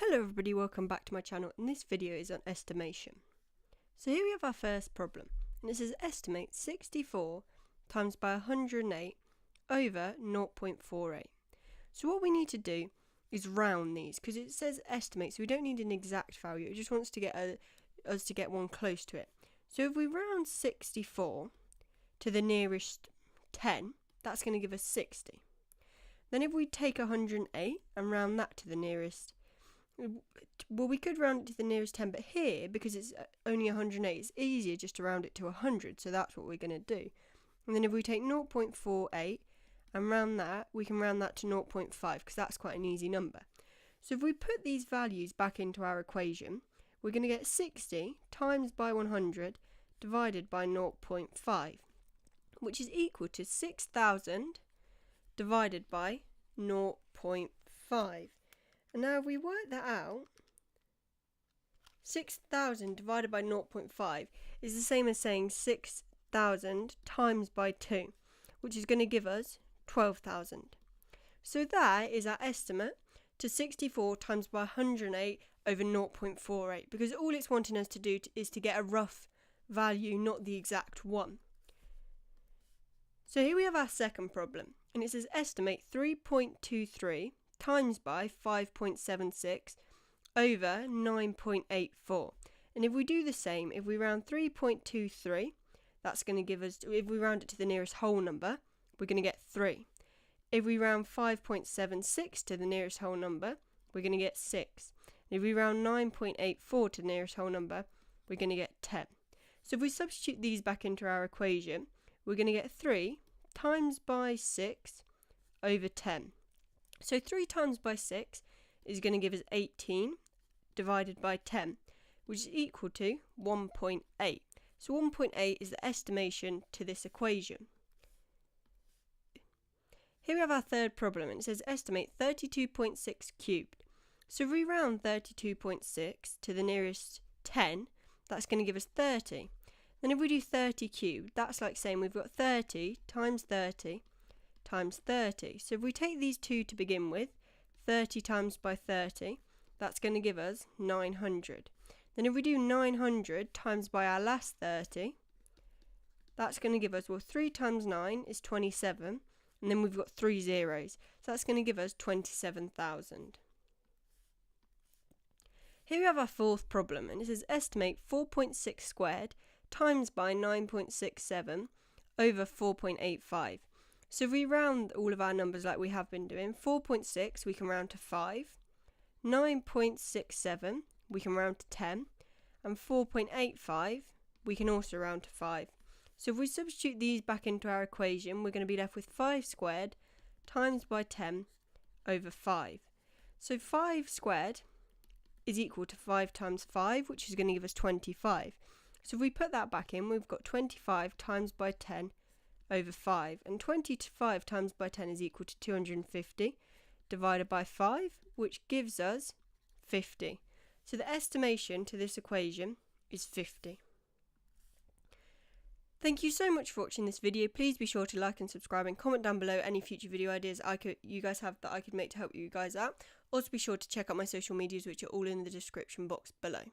Hello everybody, welcome back to my channel, and this video is on estimation. So here we have our first problem, and it says estimate 64 times by 108 over 0.48. So what we need to do is round these, because it says estimate, so we don't need an exact value, it just wants to get us to get one close to it. So if we round 64 to the nearest 10, that's going to give us 60. Then if we take 108 and round that to the nearest, well, we could round it to the nearest 10, but here, because it's only 108, it's easier just to round it to 100, so that's what we're going to do. And then if we take 0.48 and round that, we can round that to 0.5, because that's quite an easy number. So if we put these values back into our equation, we're going to get 60 times by 100 divided by 0.5, which is equal to 6,000 divided by 0.5. And now if we work that out, 6,000 divided by 0.5 is the same as saying 6,000 times by 2, which is going to give us 12,000. So that is our estimate to 64 times by 108 over 0.48, because all it's wanting us to do is to get a rough value, not the exact one. So here we have our second problem, and it says estimate 3.23 times by 5.76 over 9.84. And if we do the same, if we round 3.23, that's going to give us, if we round it to the nearest whole number, we're going to get 3. If we round 5.76 to the nearest whole number, we're going to get 6. And if we round 9.84 to the nearest whole number, we're going to get 10. So if we substitute these back into our equation, we're going to get 3 times by 6 over 10. So 3 times by 6 is going to give us 18 divided by 10, which is equal to 1.8. So 1.8 is the estimation to this equation. Here we have our third problem, and it says estimate 32.6 cubed. So if we round 32.6 to the nearest 10, that's going to give us 30. Then if we do 30 cubed, that's like saying we've got 30 times 30 times 30. So if we take these two to begin with, 30 times by 30, that's going to give us 900. Then if we do 900 times by our last 30, that's going to give us, well, 3 times 9 is 27, and then we've got 3 zeros. So that's going to give us 27,000. Here we have our fourth problem, and it says estimate 4.6 squared times by 9.67 over 4.85. So if we round all of our numbers like we have been doing, 4.6 we can round to 5, 9.67 we can round to 10, and 4.85 we can also round to 5. So if we substitute these back into our equation, we're going to be left with 5 squared times by 10 over 5. So 5 squared is equal to 5 times 5, which is going to give us 25. So if we put that back in, we've got 25 times by 10 over 5, and 25 times by 10 is equal to 250 divided by 5, which gives us 50. So the estimation to this equation is 50. Thank you so much for watching this video. Please be sure to like and subscribe, and comment down below any future video ideas you guys have that I could make to help you guys out. Also be sure to check out my social medias, which are all in the description box below.